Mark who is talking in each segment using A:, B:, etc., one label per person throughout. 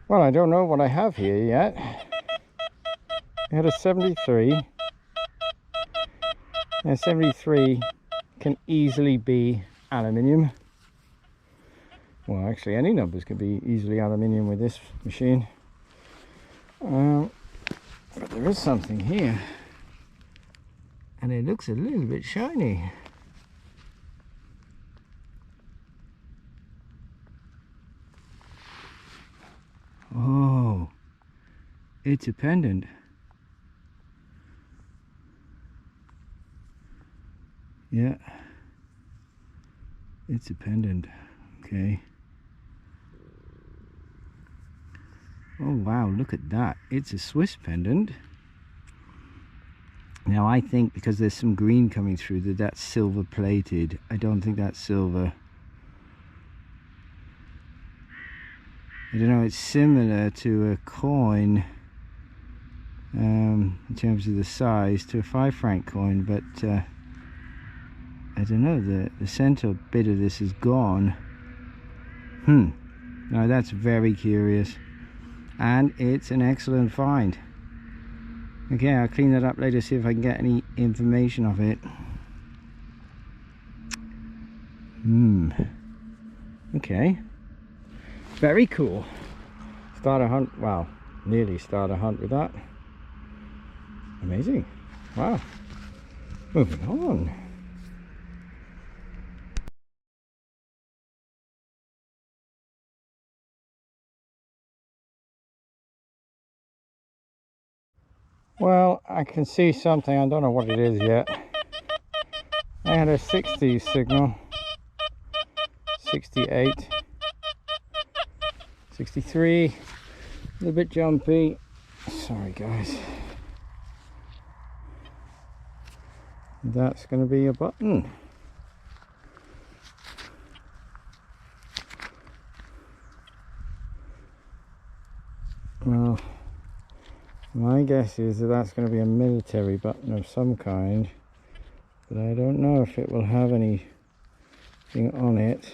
A: Well, I don't know what I have here yet. I had a 73. Now 73 can easily be aluminium. Well, actually any numbers can be easily aluminium with this machine. But there is something here, and it looks a little bit shiny. Oh, it's a pendant. Yeah, it's a pendant. Okay. Oh wow, look at that. It's a Swiss pendant. Now I think because there's some green coming through that that's silver plated. I don't think that's silver. I don't know, it's similar to a coin in terms of the size to a 5 franc coin, but I don't know, the center bit of this is gone. Now that's very curious, and it's an excellent find. Okay, I'll clean that up later, see if I can get any information of it. Okay, very cool. Start a hunt. Wow, nearly start a hunt with that. Amazing. Wow. Moving on. Well, I can see something. I don't know what it is yet. I had a 60 signal, 68, 63, a little bit jumpy. Sorry guys. That's going to be a button. Well, my guess is that that's going to be a military button of some kind, but I don't know if it will have anything on it.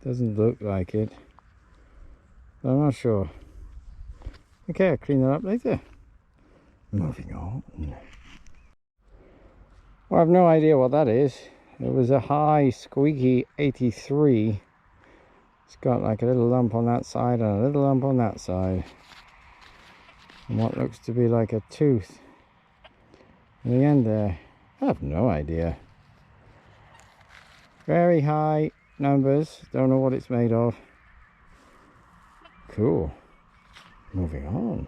A: Doesn't look like it, but I'm not sure. Okay, I'll clean that up later. Moving on. Well, I have no idea what that is. It was a high squeaky 83. It's got like a little lump on that side and a little lump on that side, and what looks to be like a tooth at the end there. I have no idea. Very high numbers, don't know what it's made of. Cool. Moving on.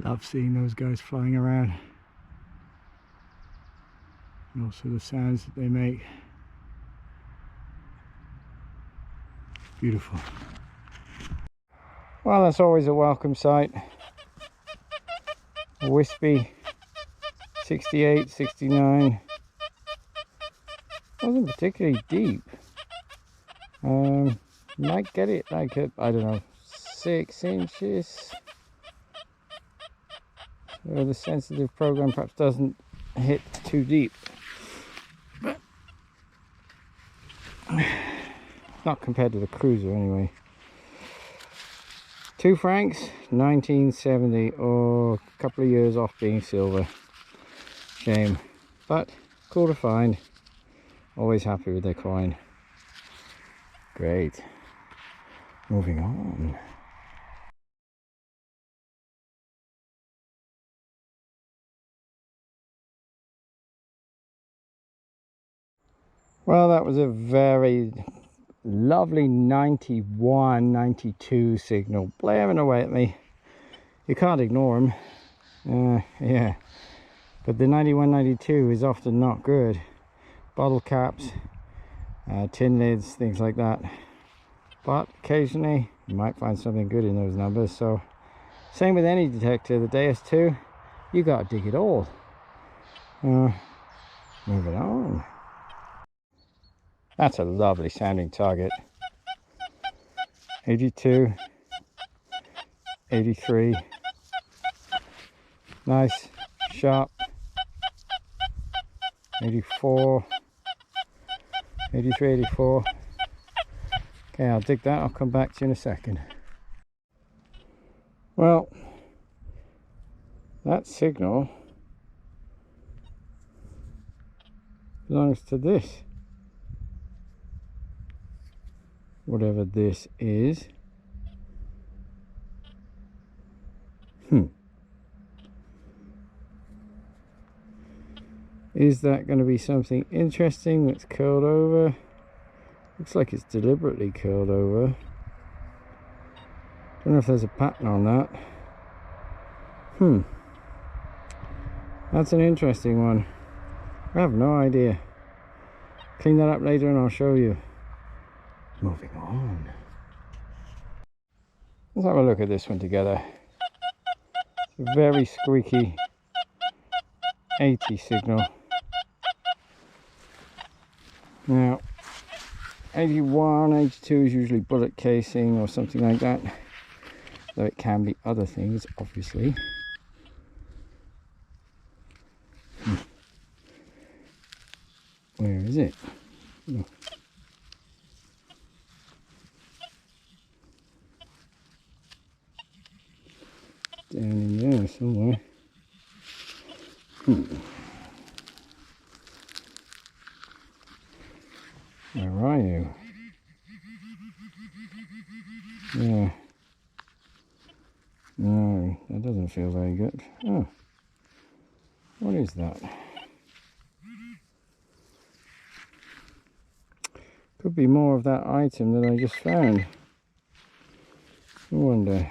A: Love seeing those guys flying around, and also the sounds that they make. Beautiful. Well, that's always a welcome sight. A wispy 68, 69. Wasn't particularly deep. Might get it like a, I don't know, 6 inches. The sensitive program perhaps doesn't hit too deep, but not compared to the cruiser anyway. 2 francs, 1970, or a couple of years off being silver. Shame, but cool to find. Always happy with their coin. Great. Moving on. Well, that was a very lovely 91, 92 signal blaring away at me. You can't ignore them. Yeah, but the 91, 92 is often not good. Bottle caps, tin lids, things like that. But occasionally you might find something good in those numbers. So same with any detector. The Deus 2, you got to dig it all. Moving on. That's a lovely sounding target. 82, 83. Nice, sharp. 84, 83, 84. Okay, I'll dig that. I'll come back to you in a second. Well, that signal belongs to this. Whatever this is. Is that going to be something interesting that's curled over? Looks like it's deliberately curled over. Don't know if there's a pattern on that. That's an interesting one. I have no idea. Clean that up later and I'll show you. Moving on. Let's have a look at this one together. It's a very squeaky 80 signal. Now, 81, 82 is usually bullet casing or something like that. Though it can be other things, obviously. Where is it? Oh. Down in there somewhere. Where are you? Yeah. No, that doesn't feel very good. Oh. What is that? Could be more of that item that I just found. I wonder.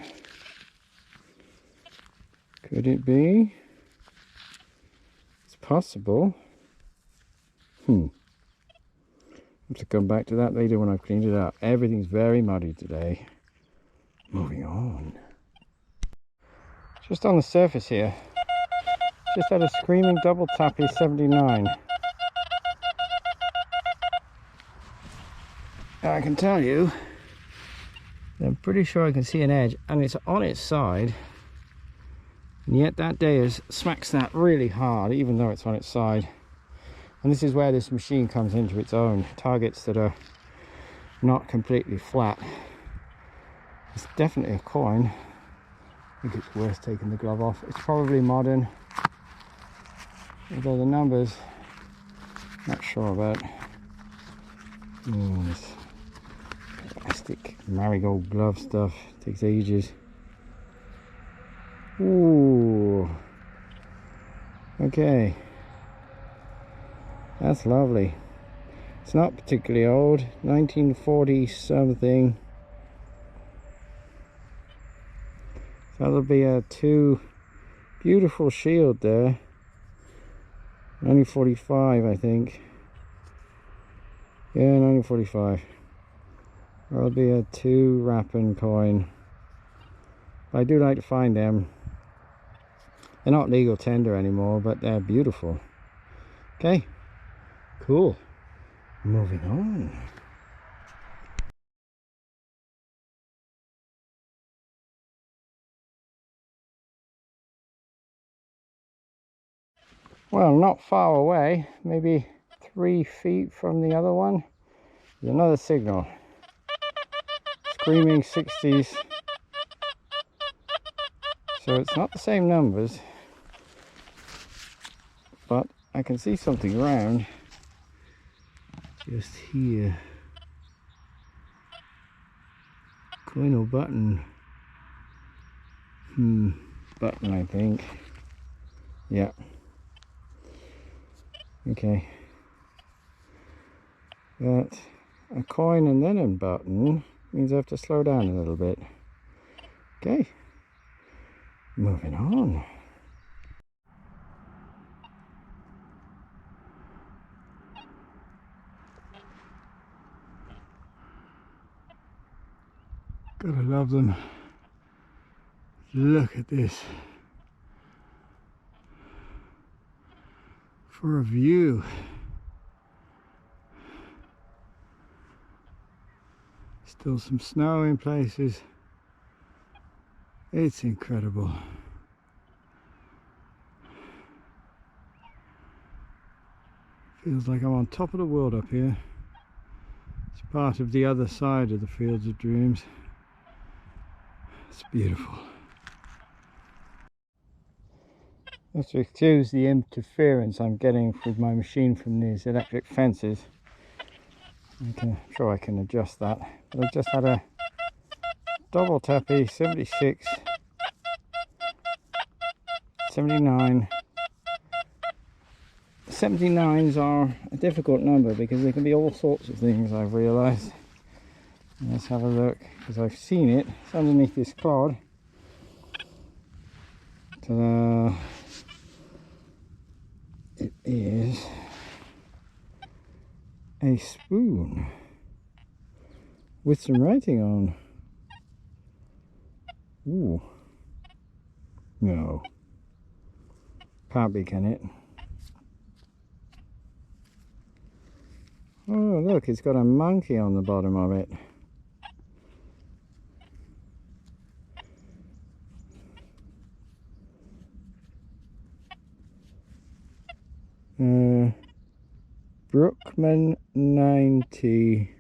A: Could it be? It's possible. I'll have to come back to that later when I've cleaned it up. Everything's very muddy today. Moving on. Just on the surface here. Just had a screaming double tappy 79. Now I can tell you, I'm pretty sure I can see an edge and it's on its side. And yet that Deus smacks that really hard, even though it's on its side. And this is where this machine comes into its own. Targets that are not completely flat. It's definitely a coin. I think it's worth taking the glove off. It's probably modern. Although the numbers, not sure about. This plastic marigold glove stuff takes ages. Ooh. Okay. That's lovely. It's not particularly old. 1940 something. That'll be a two beautiful shield there. 1945, I think. Yeah, 1945. That'll be a 2 Rapin coin. I do like to find them. They're not legal tender anymore, but they're beautiful. Okay, cool. Moving on. Well, not far away, maybe 3 feet from the other one, there's another signal. Screaming 60s. So it's not the same numbers, but I can see something around just here. Coin or button? Button, I think. Yeah. Okay. That a coin and then a button means I have to slow down a little bit. Okay. Moving on. Gotta love them. Look at this. for a view. Still some snow in places. It's incredible. Feels like I'm on top of the world up here. It's part of the other side of the Fields of Dreams. It's beautiful. Let's excuse the interference I'm getting with my machine from these electric fences. I'm sure I can adjust that. But I've just had a double tappy 76, 79. 79s are a difficult number because they can be all sorts of things, I've realised. Let's have a look, because I've seen it. It's underneath this clod. Ta-da! It is a spoon with some writing on. Ooh. No. Can't be, can it? Oh, look, it's got a monkey on the bottom of it. Brookman 90.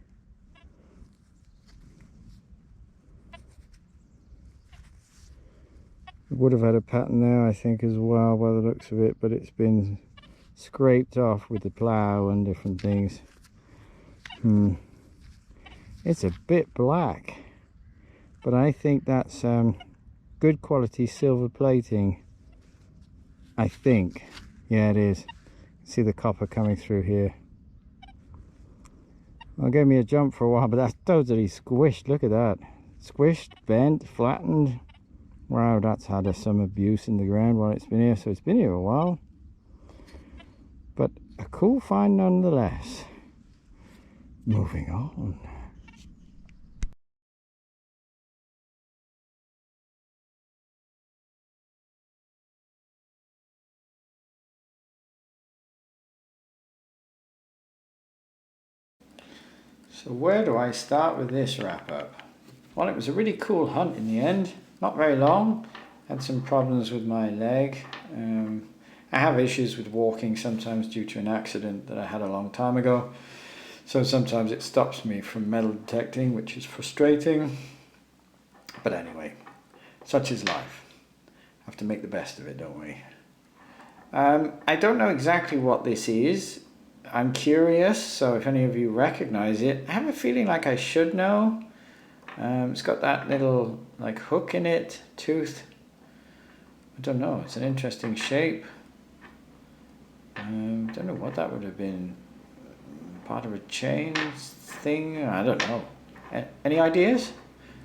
A: It would have had a pattern there, I think, as well, by the looks of it, but it's been scraped off with the plough and different things. It's a bit black, but I think that's good quality silver plating. I think. Yeah, it is. See the copper coming through here. Well, it gave me a jump for a while, but that's totally squished. Look at that. Squished, bent, flattened. Wow, that's had some abuse in the ground while it's been here. So it's been here a while. But a cool find nonetheless. Moving on. So where do I start with this wrap up? Well, it was a really cool hunt in the end. Not very long. Had some problems with my leg. I have issues with walking sometimes due to an accident that I had a long time ago. So sometimes it stops me from metal detecting, which is frustrating. But anyway, such is life. Have to make the best of it, don't we? I don't know exactly what this is. I'm curious, so if any of you recognize it, I have a feeling like I should know. It's got that little like hook in it, tooth. I don't know, it's an interesting shape. Don't know what that would have been. Part of a chain thing? I don't know. Any ideas?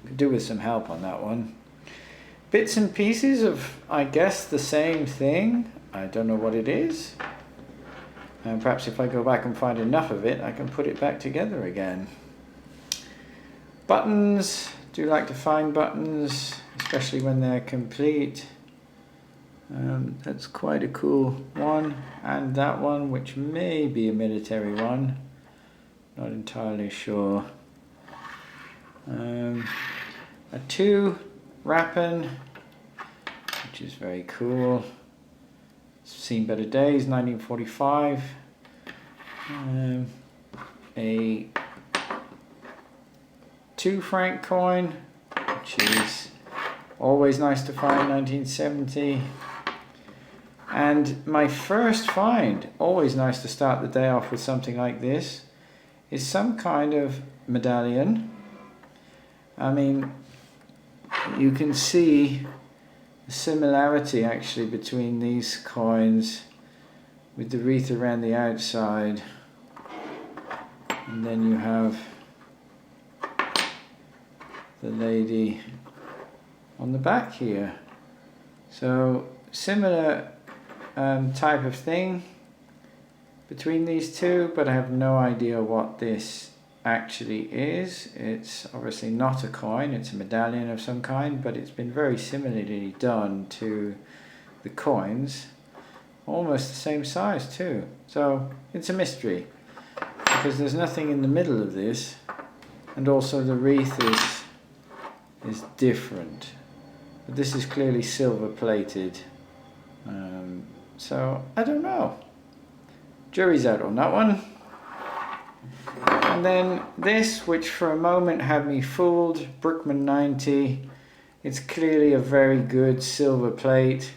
A: Could do with some help on that one. Bits and pieces of, I guess, the same thing. I don't know what it is. Perhaps if I go back and find enough of it, I can put it back together again. Buttons. Do like to find buttons, especially when they're complete. That's quite a cool one. And that one, which may be a military one. Not entirely sure. A 2 wrapping, which is very cool. Seen better days, 1945. A 2 franc coin, which is always nice to find, 1970. And my first find, always nice to start the day off with something like this, is some kind of medallion. I mean, you can see the similarity actually between these coins with the wreath around the outside, and then you have the lady on the back here. So similar type of thing between these two, but I have no idea what this actually is. It's obviously not a coin, it's a medallion of some kind, but it's been very similarly done to the coins. almost the same size too. So it's a mystery, because there's nothing in the middle of this, and also the wreath is different. But this is clearly silver plated. So I don't know. Jury's out on that one. And then this, which for a moment had me fooled, Brookman 90. It's clearly a very good silver plate.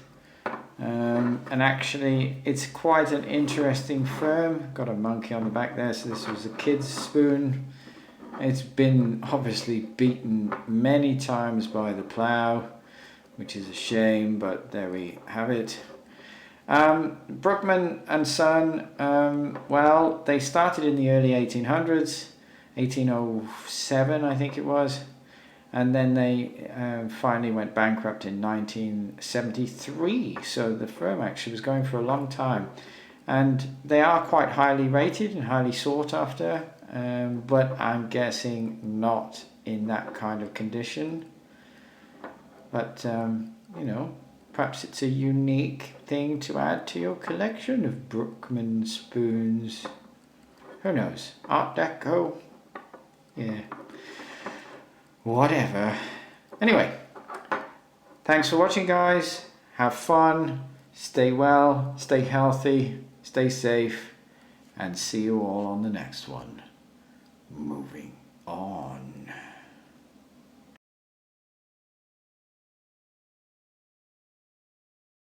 A: And actually it's quite an interesting firm. Got a monkey on the back there, so this was a kid's spoon. It's been obviously beaten many times by the plough, which is a shame, but there we have it. Brookman and Son, well, they started in the early 1800s, 1807 I think it was, and then they finally went bankrupt in 1973, so the firm actually was going for a long time, and they are quite highly rated and highly sought after, but I'm guessing not in that kind of condition. But you know, perhaps it's a unique thing to add to your collection of Brookman spoons. Who knows? Art Deco? Yeah. Whatever. Anyway, thanks for watching, guys. Have fun. Stay well. Stay healthy. Stay safe. And see you all on the next one. Moving on.